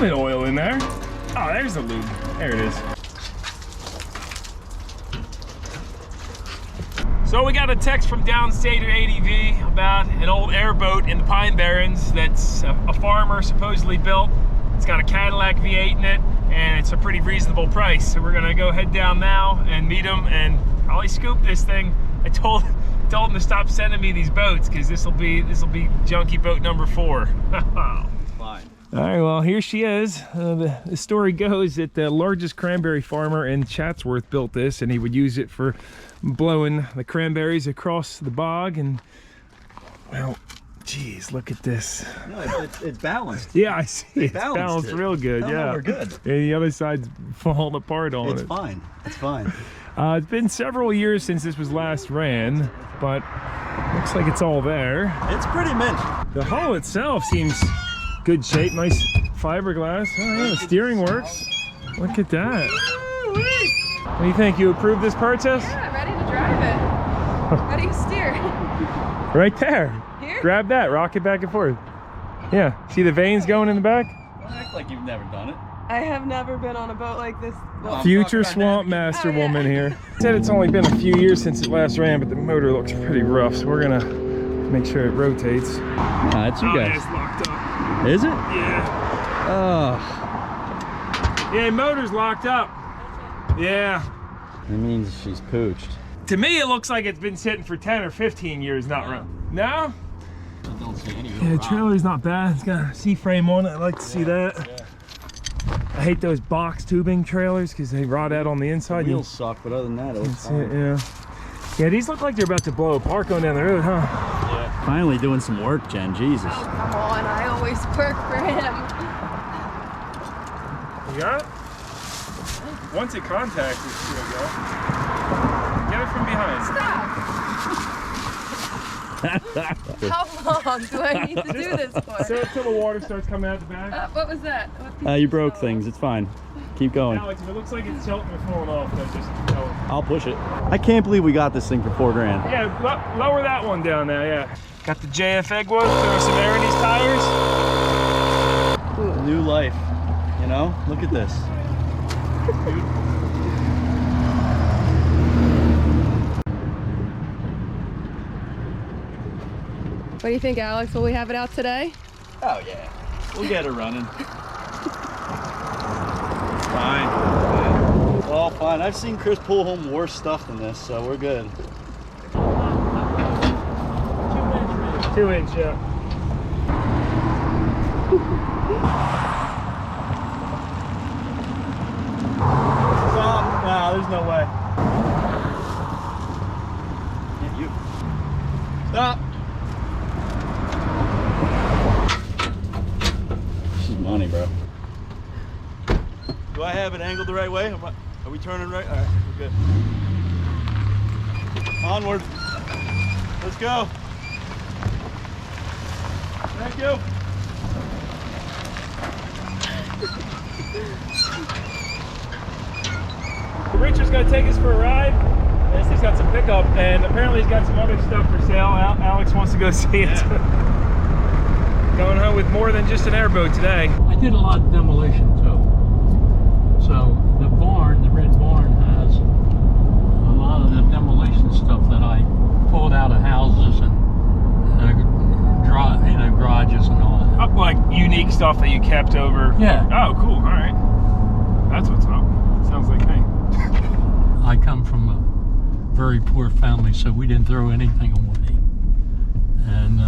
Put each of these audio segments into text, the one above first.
been oil in there. Oh, there's the lube. There it is. So we got a text from downstate at ADV about an old airboat in the Pine Barrens that's a farmer supposedly built. It's got a Cadillac V8 in it, and it's a pretty reasonable price. So we're gonna go head down now and meet him and probably scoop this thing. I told him to stop sending me these boats because this will be junkie boat number 4. It's fine. All right, well, here she is. The story goes that the largest cranberry farmer in Chatsworth built this, and he would use it for blowing the cranberries across the bog. And, well, geez, look at this. No, it's balanced. Yeah, I see. It's balanced real good, yeah. No, we're good. And the other side's falling apart on it. It's fine. It's fine. It's been several years since this was last ran, but looks like it's all there. It's pretty mint. The hull itself seems good shape, nice fiberglass. Oh yeah, the steering works. Look at that. What do you think? You approve this purchase? Yeah, I'm ready to drive it. How do you steer? Right there. Here? Grab that, rock it back and forth. Yeah, see the veins going in the back? Don't act like you've never done it. I have never been on a boat like this. Well, Future swamp master woman here. Said it's only been a few years since it last ran, but the motor looks pretty rough, so we're gonna make sure it rotates. That's you guys. It's locked up. Is it? Yeah. Oh. Yeah, motor's locked up. Yeah. It means she's pooched. To me, it looks like it's been sitting for 10 or 15 years not run. No? I don't see any. Yeah, the trailer's not bad. It's got a C-frame on it. I like to see that. Yeah. I hate those box tubing trailers because they rot out on the inside. The wheels suck, but other than that, it looks fine. Yeah. Yeah, these look like they're about to blow apart going down the road, huh? Yeah. Finally doing some work, Jen. Jesus. oh, come on, I always work for him. You got it? Once it contacts, it's gonna go. Get it from behind. Stop. How long do I need to do this for? So until the water starts coming out the back. What was that? You broke things. It's fine. Keep going. Alex, if it looks like it's tilting or falling off, then just tell it. I'll push it. I can't believe we got this thing for $4 grand. Yeah, lower that one down now, yeah. Got the JF Egg-Wood, throw some air in these tires. New life, you know? Look at this. What do you think, Alex? Will we have it out today? Oh yeah, we'll get it running. Fine. Well, fine. I've seen Chris pull home worse stuff than this, so we're good. 2 inch, yeah. Nah, there's no way. Yeah, you. Stop. She's money, bro. Do I have it angled the right way? Are we turning right? All right, we're good. Onward. Let's go. Thank you. Richard's gonna take us for a ride. This thing's got some pickup, and apparently he's got some other stuff for sale. Alex wants to go see it. Going home with more than just an airboat today. I did a lot of demolition too. So the barn, the red barn, has a lot of the demolition stuff that I pulled out of houses and garages and all that. Up like unique stuff that you kept over. Yeah. Oh, cool. All right. That's what's up. Sounds like me. I come from a very poor family, so we didn't throw anything away, and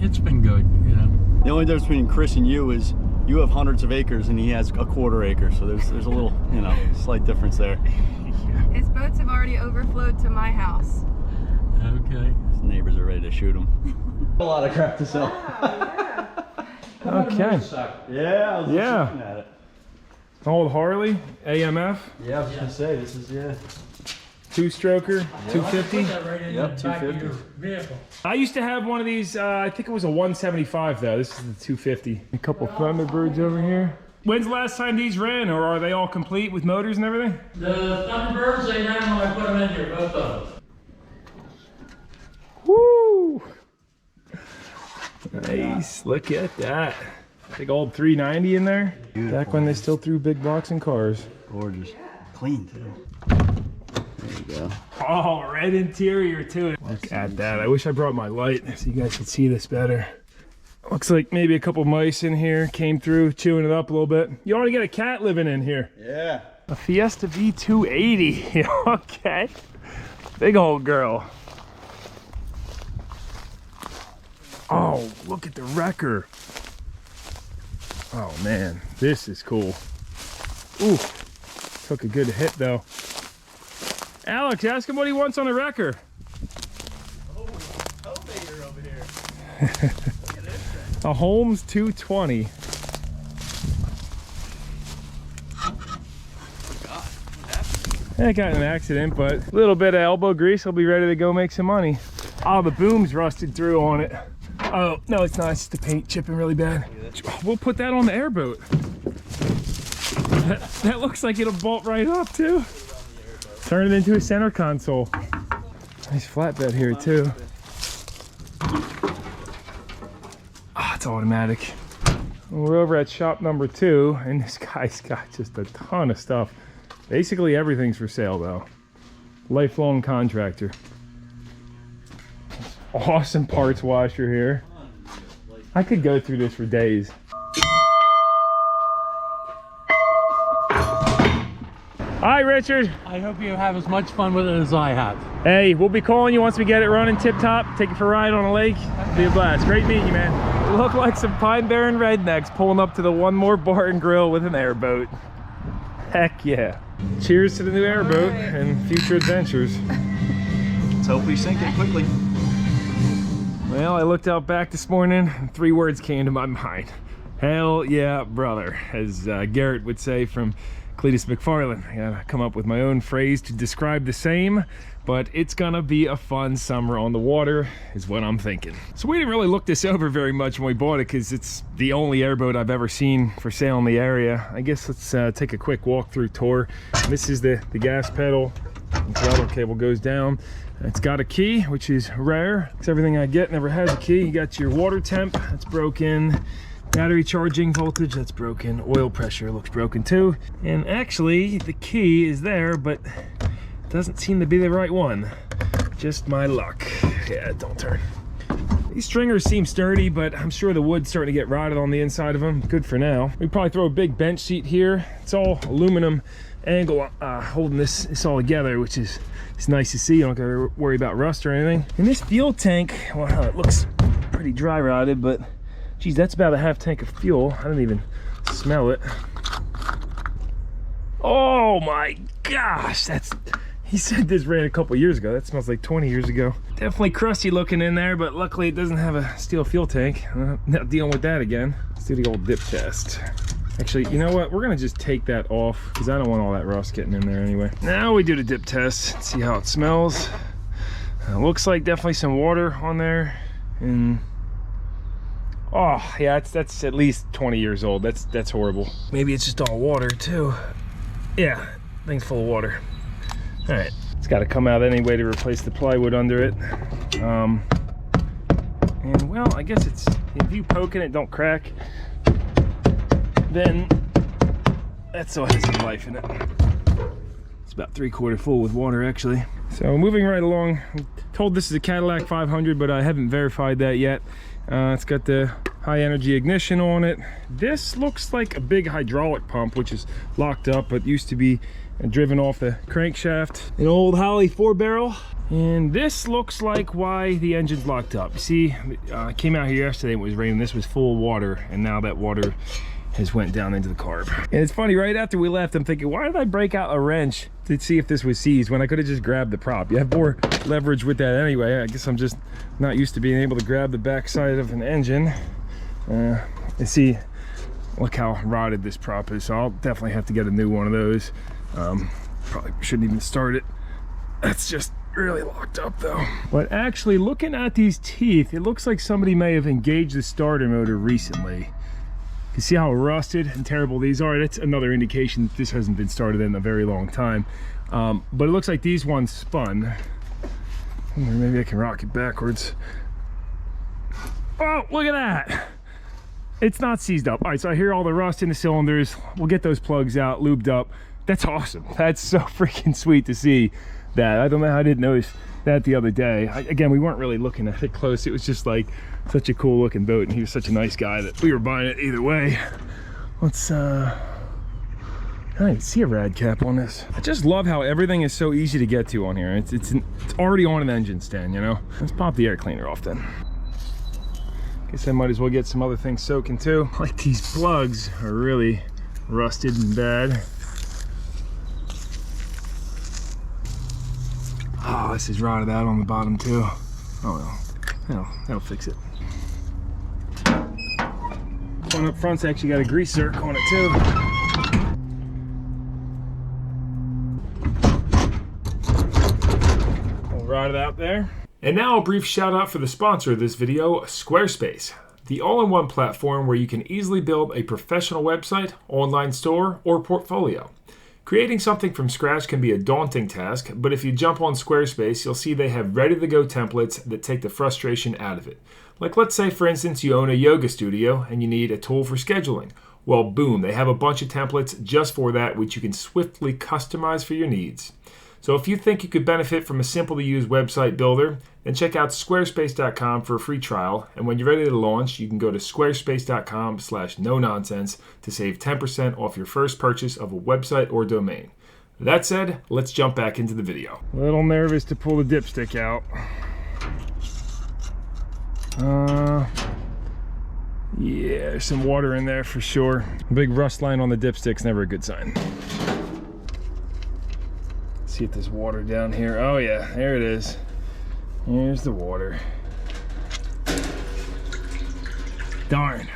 it's been good, you know. The only difference between Chris and you is you have hundreds of acres and he has a quarter acre, so there's a little, you know, slight difference there. His boats have already overflowed to my house. Okay. His neighbors are ready to shoot him. A lot of crap to sell. Okay. Yeah, I was Yeah. looking at it. Old Harley, AMF, Yeah, I was gonna say, this is, yeah. 2-stroker, 250. Put that right in Yep, the back of 250. your vehicle. I used to have one of these, I think it was a 175 though. This is the 250. A couple Thunderbirds over here. When's the last time these ran, or are they all complete with motors and everything? The Thunderbirds, they ran when I put them in here, both of them. Woo! Nice, look at that. Big old 390 in there. Beautiful. Back when they still threw big blocks in cars. Gorgeous. Clean too. There you go. Oh, red interior too. Look at that. I wish I brought my light so you guys could see this better. Looks like maybe a couple mice in here came through, chewing it up a little bit. You already got a cat living in here. Yeah. A Fiesta V280. Okay. Big old girl. Oh, look at the wrecker. Oh man, this is cool. Ooh, took a good hit though. Alex, ask him what he wants on a wrecker. Oh, elevator over here. Look at this thing. A Holmes 220. I got in an accident, but a little bit of elbow grease, I'll be ready to go make some money. Oh, the boom's rusted through on it. Oh, no, it's not. It's just the paint chipping really bad. We'll put that on the airboat. That looks like it'll bolt right up, too. Turn it into a center console. Nice flatbed here, too. Ah, it's automatic. We're over at shop number 2, and this guy's got just a ton of stuff. Basically everything's for sale though. Lifelong contractor. Awesome parts washer here. I could go through this for days. Hi Richard. I hope you have as much fun with it as I have. Hey, we'll be calling you once we get it running tip top. Take you for a ride on a lake. Be a blast. Great meeting you, man. Look like some Pine Barren rednecks pulling up to the One More Bar and Grill with an airboat. Heck yeah. Cheers to the new airboat and future adventures. Let's hope we sink it quickly. Well, I looked out back this morning and 3 words came to my mind. Hell yeah, brother, as Garrett would say from Cletus McFarland. I gotta come up with my own phrase to describe the same, but it's gonna be a fun summer on the water is what I'm thinking. So we didn't really look this over very much when we bought it because it's the only airboat I've ever seen for sale in the area. I guess let's take a quick walkthrough tour. This is the gas pedal. The throttle cable goes down. It's got a key, which is rare because everything I get never has a key. You got your water temp, that's broken. Battery charging voltage, that's broken. Oil pressure looks broken too. And actually, the key is there, but it doesn't seem to be the right one. Just my luck. Yeah, don't turn. These stringers seem sturdy, but I'm sure the wood's starting to get rotted on the inside of them. Good for now. We probably throw a big bench seat here. It's all aluminum angle holding this all together, which is it's nice to see. You don't gotta worry about rust or anything. And this fuel tank, well, it looks pretty dry rotted, but geez, that's about a half tank of fuel. I don't even smell it. Oh my gosh, he said this ran a couple years ago. That smells like 20 years ago. Definitely crusty looking in there, but luckily it doesn't have a steel fuel tank. Not dealing with that again. Let's do the old dip test. Actually, you know what? We're gonna just take that off because I don't want all that rust getting in there anyway. Now we do the dip test. Let's see how it smells. Looks like definitely some water on there. And oh yeah, that's at least 20 years old. That's horrible. Maybe it's just all water too. Yeah, thing's full of water. All right, it's got to come out anyway to replace the plywood under it. And well, I guess it's, if you poke in it, don't crack, then that still has some life in it. It's about 3/4 full with water actually. So moving right along, I'm told this is a Cadillac 500, but I haven't verified that yet. It's got the high energy ignition on it. This looks like a big hydraulic pump, which is locked up, but used to be driven off the crankshaft. An old Holley 4-barrel. And this looks like why the engine's locked up. You see, I came out here yesterday, it was raining. This was full of water, and now that water has went down into the carb. And it's funny, right after we left, I'm thinking, why did I break out a wrench to see if this was seized when I could have just grabbed the prop? You have more leverage with that anyway. I guess I'm just not used to being able to grab the backside of an engine. You see, look how rotted this prop is. So I'll definitely have to get a new one of those. Probably shouldn't even start it. That's just really locked up though. But actually, looking at these teeth, it looks like somebody may have engaged the starter motor recently. You see how rusted and terrible these are? That's another indication that this hasn't been started in a very long time. But it looks like these ones spun. Maybe I can rock it backwards. Oh, look at that. It's not seized up. All right, so I hear all the rust in the cylinders. We'll get those plugs out, lubed up. That's awesome. That's so freaking sweet to see that. I don't know how I didn't notice that the other day. Again, we weren't really looking at it close. It was just like such a cool looking boat, and he was such a nice guy that we were buying it either way. Let's I don't even see a rad cap on this. I just love how everything is so easy to get to on here. It's already on an engine stand, you know? Let's pop the air cleaner off then. Guess I might as well get some other things soaking too. Like these plugs are really rusted and bad. Oh, this is rotted out on the bottom too. Oh well, that'll fix it. One up front's actually got a grease zerk on it too. All rotted out there. And now a brief shout out for the sponsor of this video, Squarespace, the all-in-one platform where you can easily build a professional website, online store, or portfolio. Creating something from scratch can be a daunting task, but if you jump on Squarespace, you'll see they have ready-to-go templates that take the frustration out of it. Like let's say, for instance, you own a yoga studio and you need a tool for scheduling. Well, boom, they have a bunch of templates just for that, which you can swiftly customize for your needs. So if you think you could benefit from a simple-to-use website builder, then check out squarespace.com for a free trial. And when you're ready to launch, you can go to squarespace.com/NoNonsense to save 10% off your first purchase of a website or domain. That said, let's jump back into the video. A little nervous to pull the dipstick out. Yeah, there's some water in there for sure. A big rust line on the dipstick's never a good sign. See if there's water down here. Oh yeah, there it is. Here's the water. Darn.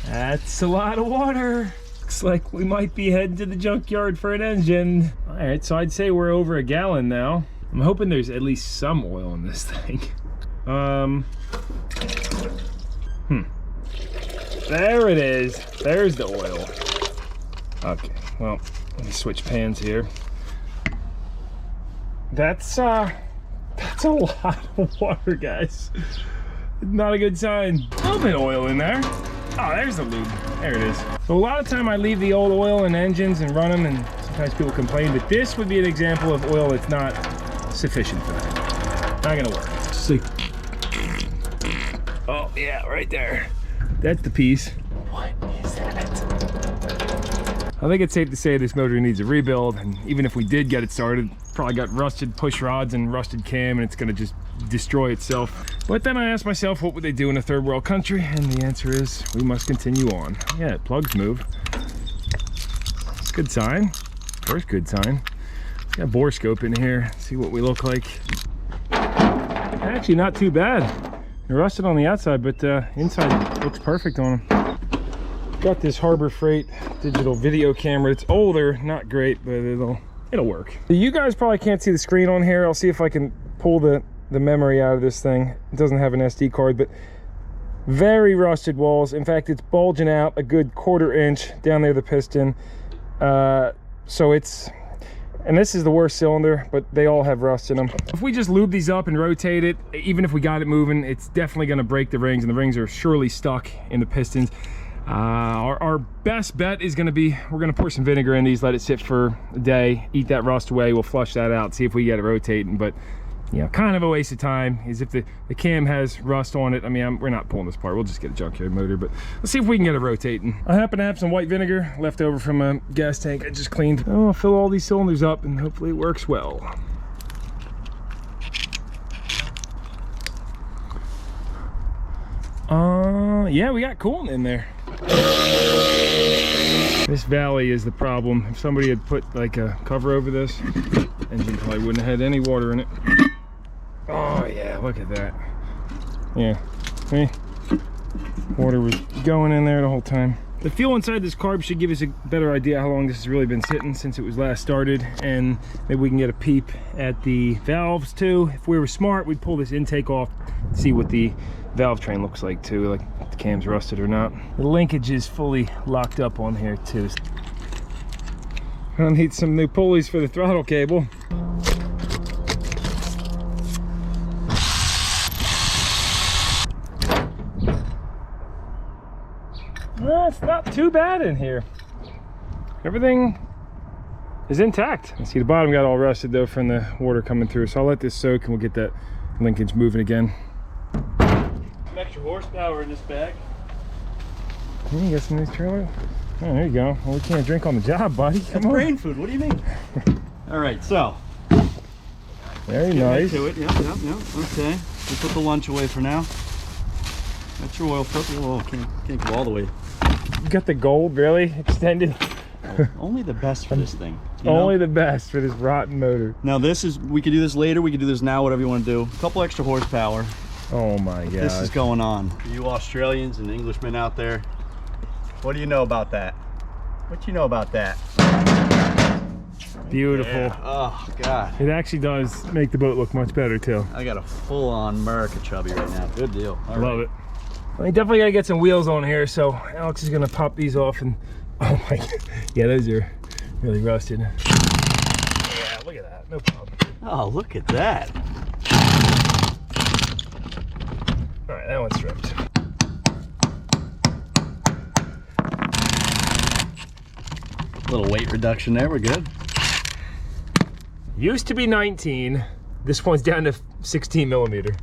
That's a lot of water. Looks like we might be heading to the junkyard for an engine. All right, so I'd say we're over a gallon now. I'm hoping there's at least some oil in this thing. There it is. There's the oil. Okay, well, let me switch pans here. That's a lot of water, guys. Not a good sign. A little bit of oil in there. Oh, there's the lube. There it is. So a lot of time I leave the old oil in engines and run them, and sometimes people complain, but this would be an example of oil that's not sufficient for that. Not gonna work. So, oh yeah, right there. That's the piece. What is that? I think it's safe to say this motor needs a rebuild, and even if we did get it started, probably got rusted push rods and rusted cam, and it's gonna just destroy itself. But then I asked myself, what would they do in a third world country? And the answer is, we must continue on. Yeah, plugs move. Good sign. First good sign. Got a bore scope in here. See what we look like. Actually, not too bad. They're rusted on the outside, but inside looks perfect on them. Got this Harbor Freight digital video camera. It's older, not great, but it'll work. You guys probably can't see the screen on here. I'll see if I can pull the memory out of this thing. It doesn't have an SD card, but very rusted walls. In fact, it's bulging out a good 1/4 inch down there, the piston. So it's, and this is the worst cylinder, but they all have rust in them. If we just lube these up and rotate it, even if we got it moving, it's definitely gonna break the rings, and the rings are surely stuck in the pistons. Our best bet is gonna be, we're gonna pour some vinegar in these, let it sit for a day, eat that rust away, we'll flush that out, see if we get it rotating. But you know, kind of a waste of time is if the cam has rust on it. I mean, we're not pulling this apart, we'll just get a junkyard motor, but let's see if we can get it rotating. I happen to have some white vinegar left over from a gas tank I just cleaned. I'll fill all these cylinders up and hopefully it works well. Yeah, we got coolant in there. This valley is the problem. If somebody had put like a cover over this, engine probably wouldn't have had any water in it. Oh yeah, look at that. Yeah, see? Water was going in there the whole time. The fuel inside this carb should give us a better idea how long this has really been sitting since it was last started, and maybe we can get a peep at the valves too. If we were smart, we'd pull this intake off, see what the valve train looks like too, like if the cam's rusted or not. The linkage is fully locked up on here too. I'll need some new pulleys for the throttle cable. it's not too bad in here. Everything is intact. You see the bottom got all rusted though from the water coming through. So I'll let this soak and we'll get that linkage moving again. Some extra horsepower in this bag. You got some of these trailer. Oh, there you go. Well, we can't drink on the job, buddy. Come That's on. brain food. What do you mean? All right, so. Very Get nice. to it. Yep. Okay. We'll put the lunch away for now. That's your oil filter. Whoa, can't go all the way. You got the gold really extended. Only the best for this thing. Only the best for this rotten motor. Now this is, we could do this later, we could do this now, whatever you want to do. A couple extra horsepower. Oh my god. This is going on. For you Australians and Englishmen out there, what do you know about that? What you know about that? Beautiful. Yeah. Oh god. It actually does make the boat look much better too. I got a full-on America chubby right now. Good deal. All Love right. it. Well, you definitely gotta get some wheels on here, so Alex is gonna pop these off and oh my god. Yeah, those are really rusted. Yeah, look at that. No problem. Oh, look at that. All right, that one's stripped. Little weight reduction there, we're good. Used to be 19. This one's down to 16 millimeter.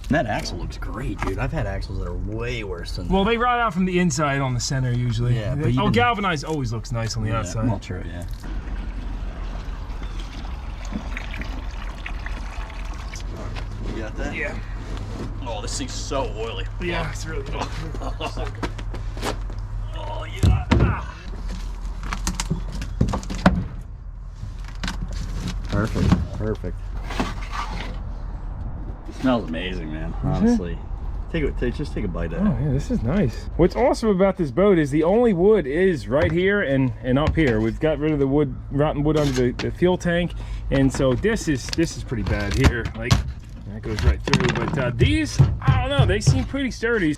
That axle looks great, dude. I've had axles that are way worse than that. Well, they rot out from the inside on the center usually. Yeah, but oh, even- galvanized always looks nice on the outside. Well, true, yeah. You got that? Yeah. Oh, this thing's so oily. Yeah, it's really good. Oh, yeah. Ah. Perfect. It smells amazing, man. Honestly. Just take a bite of it. Oh yeah, this is nice. What's awesome about this boat is the only wood is right here and up here. We've got rid of the wood, rotten wood under the fuel tank, and so this is pretty bad here. Like that goes right through. But these, I don't know, they seem pretty sturdy.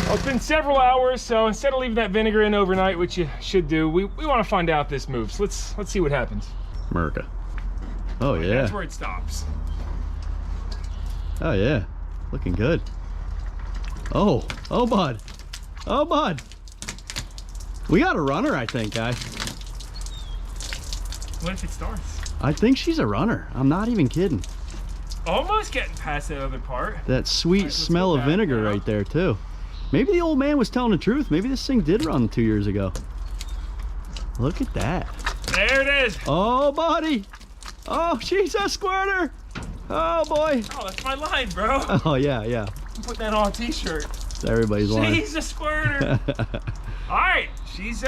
Well, it's been several hours, so instead of leaving that vinegar in overnight, which you should do, we want to find out if this moves. Let's see what happens. America. Oh yeah. That's where it stops. Oh yeah. Looking good. Oh bud. Oh bud. We got a runner, I think, guys. What if it starts? I think she's a runner. I'm not even kidding. Almost getting past that other part. That sweet let's smell go of back vinegar now. right there too. Maybe the old man was telling the truth. Maybe this thing did run 2 years ago. Look at that. There it is. Oh, buddy. Oh, she's a squirter. Oh, boy. Oh, that's my line, bro. Oh, yeah. Put that on a t-shirt. It's everybody's line. She's a squirter. All right, she's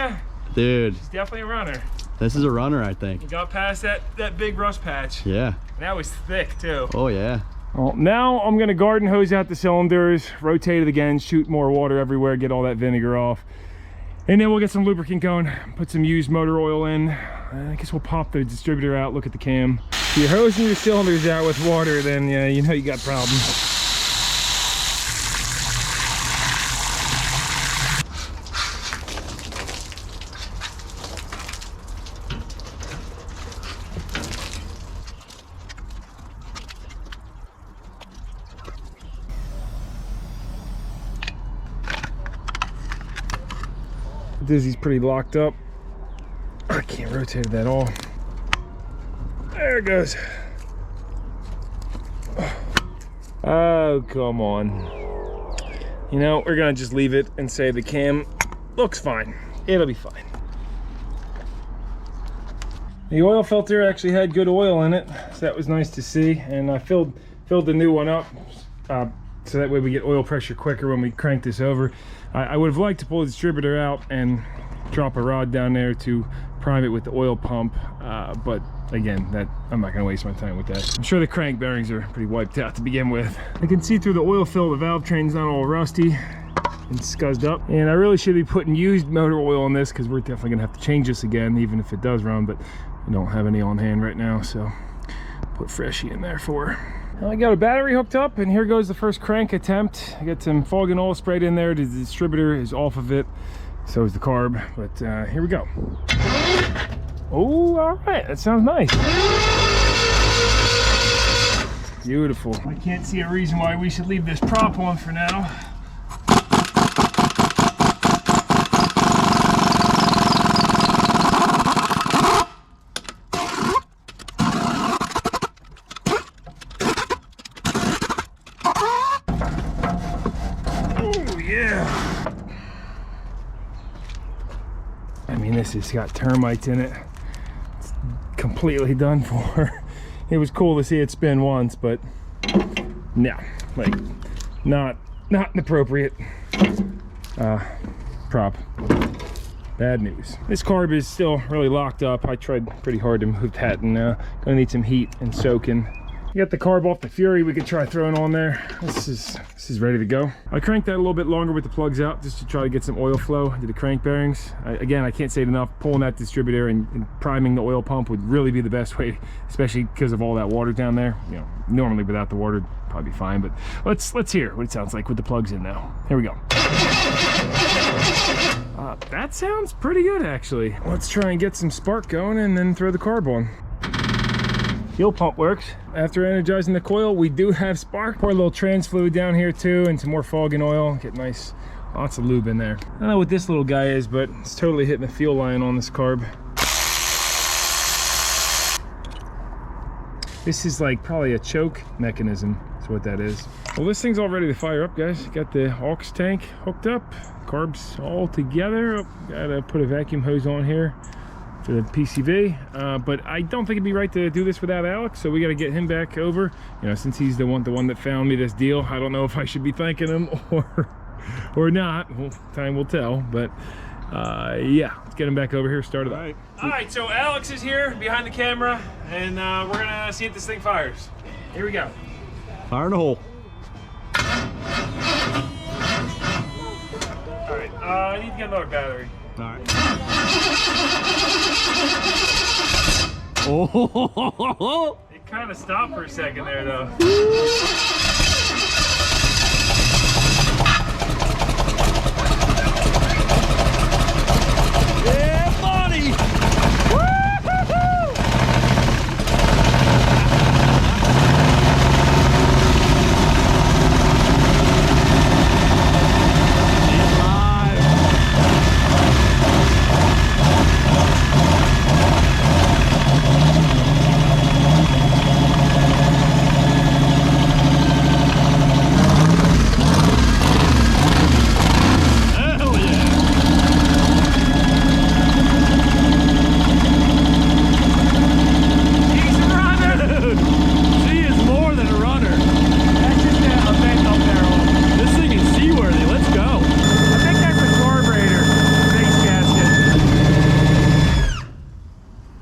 Dude, definitely a runner. this is a runner, I think. You got past that big rust patch. Yeah. That was thick too. Oh, yeah. Well, now I'm gonna garden hose out the cylinders, rotate it again, shoot more water everywhere, get all that vinegar off. And then we'll get some lubricant going, put some used motor oil in. I guess we'll pop the distributor out, look at the cam. If you're hosing your cylinders out with water, then yeah, you know you got problems. Dizzy's pretty locked up. I can't rotate it at all. There it goes. Oh, come on. You know, we're gonna just leave it and say the cam looks fine. It'll be fine. The oil filter actually had good oil in it, so that was nice to see. And I filled the new one up so that way we get oil pressure quicker when we crank this over. I would have liked to pull the distributor out and drop a rod down there to prime it with the oil pump, but again, I'm not going to waste my time with that. I'm sure the crank bearings are pretty wiped out to begin with. I can see through the oil fill the valve train's not all rusty and scuzzed up, and I really should be putting used motor oil on this because we're definitely going to have to change this again, even if it does run, but I don't have any on hand right now, so put freshy in there for her. I got a battery hooked up, and here goes the first crank attempt. I got some fog and oil sprayed in there. The distributor is off of it, so is the carb, but here we go. Oh, all right, that sounds nice. Beautiful. I can't see a reason why we should leave this prop on for now. I mean, this has got termites in it. It's completely done for. It was cool to see it spin once, but no, like not an appropriate prop. Bad news. This carb is still really locked up. I tried pretty hard to move that, and gonna need some heat and soaking. You got the carb off the Fury. We could try throwing on there. This is ready to go. I cranked that a little bit longer with the plugs out just to try to get some oil flow into the crank bearings. Again, I can't say it enough. Pulling that distributor and priming the oil pump would really be the best way, especially because of all that water down there. You know, normally without the water, it'd probably be fine. But let's hear what it sounds like with the plugs in now. Here we go. That sounds pretty good, actually. Let's try and get some spark going and then throw the carb on. Fuel pump works. After energizing the coil, we do have spark. Pour a little trans fluid down here too, and some more fog and oil. Get nice, lots of lube in there. I don't know what this little guy is, but it's totally hitting the fuel line on this carb. This is like probably a choke mechanism, is what that is. Well, this thing's all ready to fire up, guys. Got the aux tank hooked up, carbs all together. Oh, gotta put a vacuum hose on here for the PCV, but I don't think it'd be right to do this without Alex, so we got to get him back over. You know, since he's the one that found me this deal. I don't know if I should be thanking him or not. Well, time will tell. But yeah, let's get him back over here. Start it up. All right, so Alex is here behind the camera, and we're gonna see if this thing fires. Here we go. Fire in the hole. All right, I need to get another battery. All right. Oh! It kind of stopped for a second there, though. Yeah, buddy!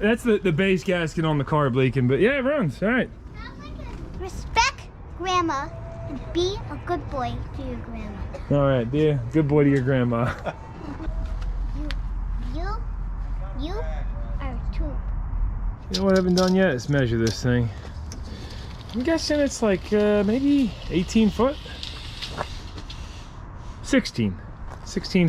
That's the base gasket on the carb leaking, but yeah, it runs. All right. Respect grandma and be a good boy to your grandma. All right, be a good boy to your grandma. You are two. You know what I haven't done yet is measure this thing. I'm guessing it's like maybe 18 foot. 16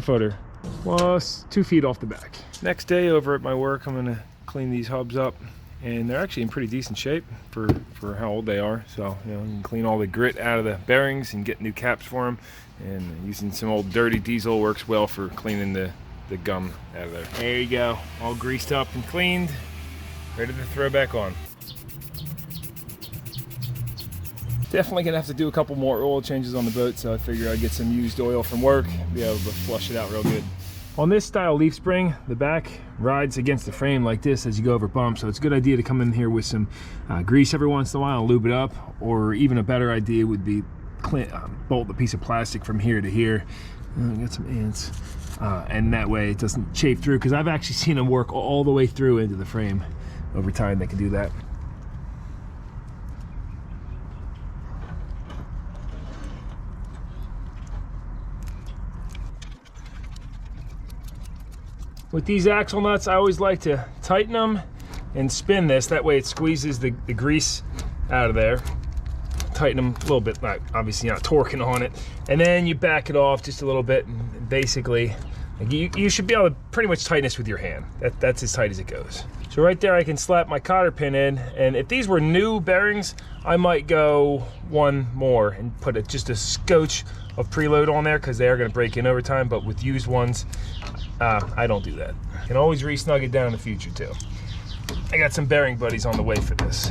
footer. Plus 2 feet off the back. Next day over at my work, I'm gonna clean these hubs up, and they're actually in pretty decent shape for how old they are. So, you know, you can clean all the grit out of the bearings and get new caps for them, and using some old dirty diesel works well for cleaning the gum out of there. There you go, all greased up and cleaned, ready to throw back on. Definitely gonna have to do a couple more oil changes on the boat, so I figure I'd get some used oil from work, be able to flush it out real good. On this style leaf spring, the back rides against the frame like this as you go over bumps, so it's a good idea to come in here with some grease every once in a while and lube it up, or even a better idea would be bolt the piece of plastic from here to here. Got some ants, and that way it doesn't chafe through, because I've actually seen them work all the way through into the frame. Over time they can do that. With these axle nuts, I always like to tighten them and spin this. That way it squeezes the grease out of there. tighten them a little bit, obviously not torquing on it, and then you back it off just a little bit, and basically you should be able to pretty much tighten this with your hand. That's as tight as it goes. So right there I can slap my cotter pin in, and if these were new bearings, I might go one more and put just a scotch of preload on there, because they are going to break in over time. But with used ones, I don't do that. You can always re-snug it down in the future too. I got some bearing buddies on the way for this.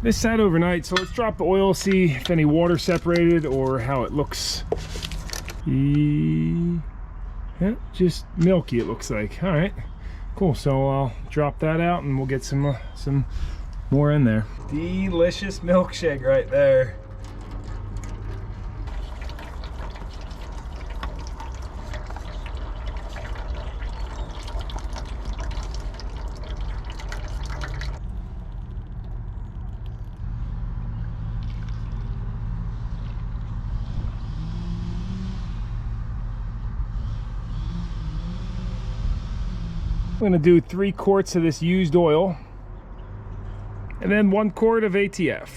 This sat overnight, so let's drop the oil, see if any water separated or how it looks. Yeah, just milky it looks like. All right, cool. So I'll drop that out and we'll get some more in there. Delicious milkshake right there. I'm gonna do 3 quarts of this used oil and then 1 quart of ATF.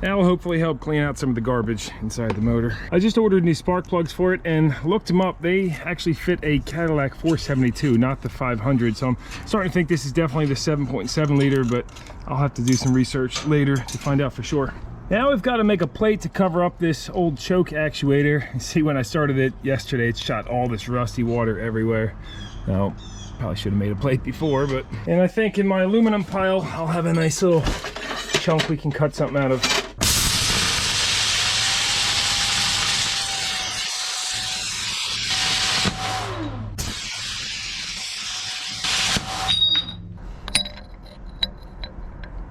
That will hopefully help clean out some of the garbage inside the motor. I just ordered new spark plugs for it and looked them up. They actually fit a Cadillac 472, not the 500. So I'm starting to think this is definitely the 7.7 liter, but I'll have to do some research later to find out for sure. Now we've got to make a plate to cover up this old choke actuator. You see, when I started it yesterday, it shot all this rusty water everywhere. Now, probably should have made a plate before, but... And I think in my aluminum pile, I'll have a nice little chunk we can cut something out of.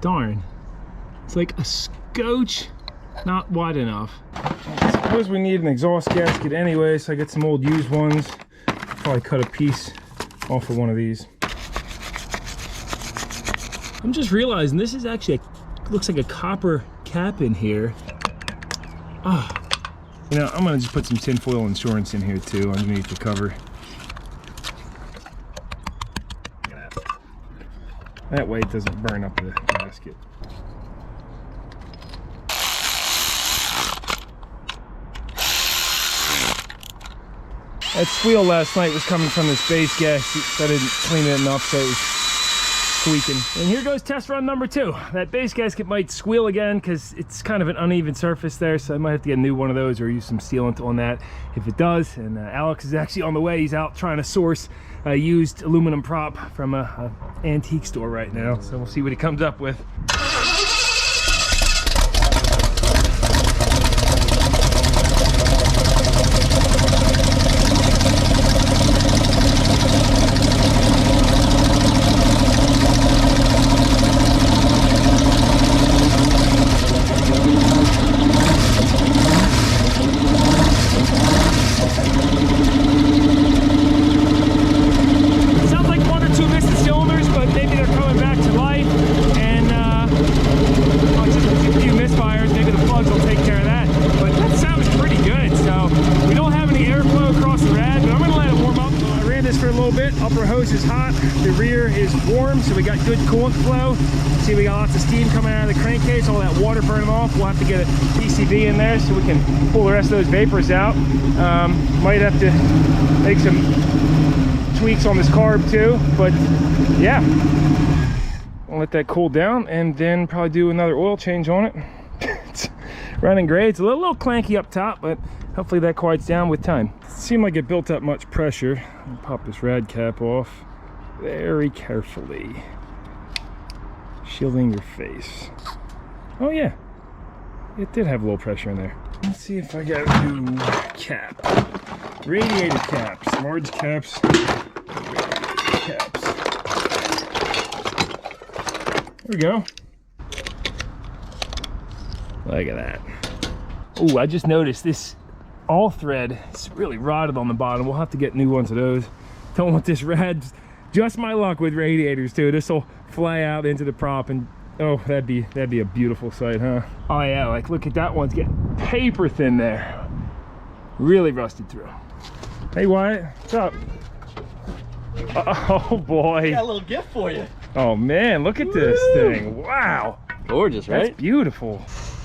Darn. It's like a scotch, not wide enough. I suppose we need an exhaust gasket anyway, so I get some old used ones. Probably cut a piece off of one of these. I'm just realizing this is actually looks like a copper cap in here. Ah, you know, I'm gonna just put some tinfoil insurance in here too underneath the cover. That way it doesn't burn up the gasket. That squeal last night was coming from this base gasket. I didn't clean it enough, so it was squeaking. And here goes test run number 2. That base gasket might squeal again because it's kind of an uneven surface there, so I might have to get a new one of those or use some sealant on that if it does. And Alex is actually on the way. He's out trying to source a used aluminum prop from a antique store right now, so we'll see what he comes up with. Upper hose is hot, the rear is warm, so we got good coolant flow. See, we got lots of steam coming out of the crankcase, all that water burning off. We'll have to get a PCV in there so we can pull the rest of those vapors out. Might have to make some tweaks on this carb too, but yeah. I'll let that cool down and then probably do another oil change on it. It's running great. It's a little clanky up top, but hopefully that quiets down with time. Seemed like it built up much pressure. I'll pop this rad cap off very carefully, shielding your face. Oh yeah, it did have a little pressure in there. Let's see if I got a new cap. Radiator caps, large caps, radiator caps. There we go. Look at that. Oh, I just noticed this all thread is really rotted on the bottom. We'll have to get new ones of those. Don't want this rad. Just my luck with radiators too. This will fly out into the prop, and oh, that'd be a beautiful sight, huh? Oh yeah, like look at that one's getting paper thin there. Really rusted through. Hey Wyatt, what's up? Oh boy. Got a little gift for you. Oh man, look at this thing. Wow. Gorgeous, That's right? beautiful.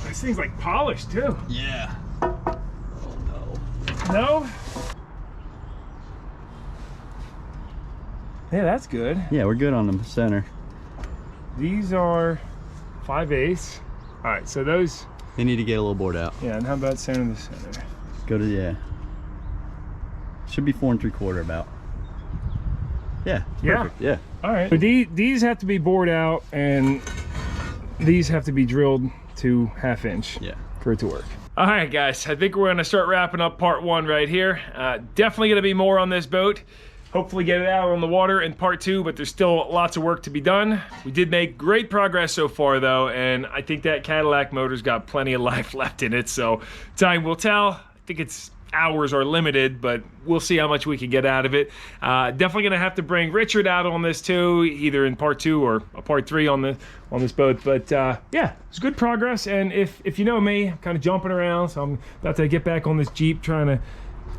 This thing's like polished too. Yeah. Oh no. No? Yeah, that's good. Yeah, we're good on the center. These are 5/8. All right, so those, They need to get a little bored out. yeah, and how about center to center? Go to, yeah. Should be 4 3/4 about. Yeah. Yeah. Perfect. Yeah. All right. So these have to be bored out, and these have to be drilled to 1/2 inch Yeah. for it to work. All right, guys, I think we're gonna start wrapping up part 1 right here. Definitely gonna be more on this boat. Hopefully get it out on the water in part 2, but there's still lots of work to be done. We did make great progress so far though, and I think that Cadillac motor's got plenty of life left in it, so time will tell. I think it's hours are limited, but we'll see how much we can get out of it. Definitely gonna have to bring Richard out on this too, either in part 2 or a part 3 on this boat. But yeah, it's good progress. And if you know me, I'm kind of jumping around, so I'm about to get back on this Jeep trying to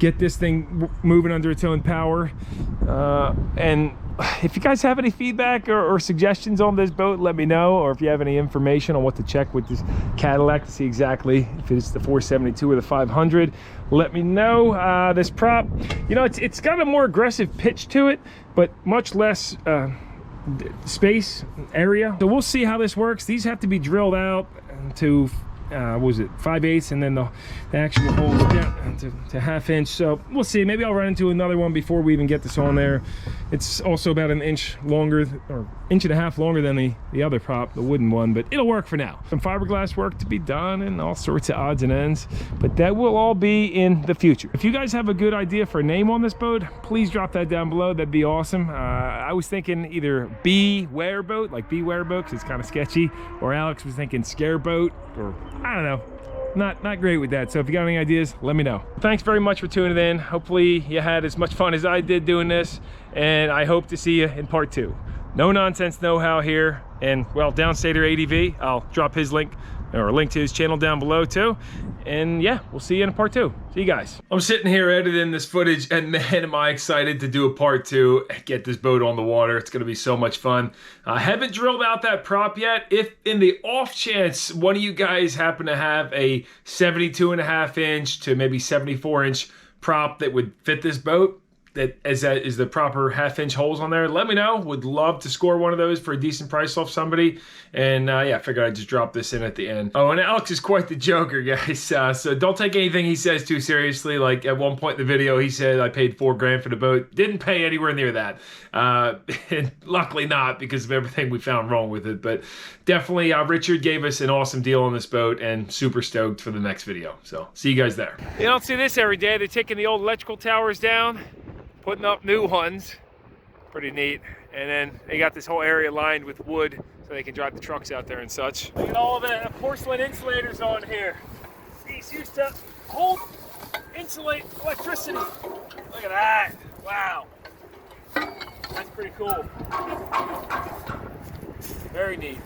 get this thing moving under its own power. And if you guys have any feedback or suggestions on this boat, let me know. Or if you have any information on what to check with this Cadillac to see exactly if it's the 472 or the 500, let me know. This prop, you know, it's got a more aggressive pitch to it, but much less space area. So we'll see how this works. These have to be drilled out to what was it, 5/8, and then the actual holes down to 1/2 inch. So we'll see. Maybe I'll run into another one before we even get this on there. It's also about 1 inch longer, or 1.5 inches longer than the other prop, the wooden one, but it'll work for now. Some fiberglass work to be done and all sorts of odds and ends, but that will all be in the future. If you guys have a good idea for a name on this boat, please drop that down below. That'd be awesome. I was thinking either Beware Boat, like Beware Boat, because it's kind of sketchy, or Alex was thinking Scare Boat, or I don't know. Not great with that. So if you got any ideas, let me know. Thanks very much for tuning in. Hopefully you had as much fun as I did doing this, and I hope to see you in part 2. No Nonsense Know-How here, and well, Downstater ADV. I'll drop his link, or a link to his channel down below too. And yeah, we'll see you in part 2. See you guys. I'm sitting here editing this footage, and man, am I excited to do a part 2, get this boat on the water. It's gonna be so much fun. I haven't drilled out that prop yet. If in the off chance one of you guys happen to have a 72.5 inch to maybe 74 inch prop that would fit this boat, that is the proper 1/2 inch holes on there, let me know. Would love to score one of those for a decent price off somebody. And yeah, I figured I'd just drop this in at the end. Oh, and Alex is quite the joker, guys. So don't take anything he says too seriously. Like at one point in the video, he said I paid $4 grand for the boat. Didn't pay anywhere near that. And luckily not, because of everything we found wrong with it. But definitely Richard gave us an awesome deal on this boat, and super stoked for the next video. So see you guys there. You don't see this every day. They're taking the old electrical towers down, putting up new ones. Pretty neat. And then they got this whole area lined with wood so they can drive the trucks out there and such. Look at all the porcelain insulators on here. These used to insulate electricity. Look at that. Wow. That's pretty cool. Very neat.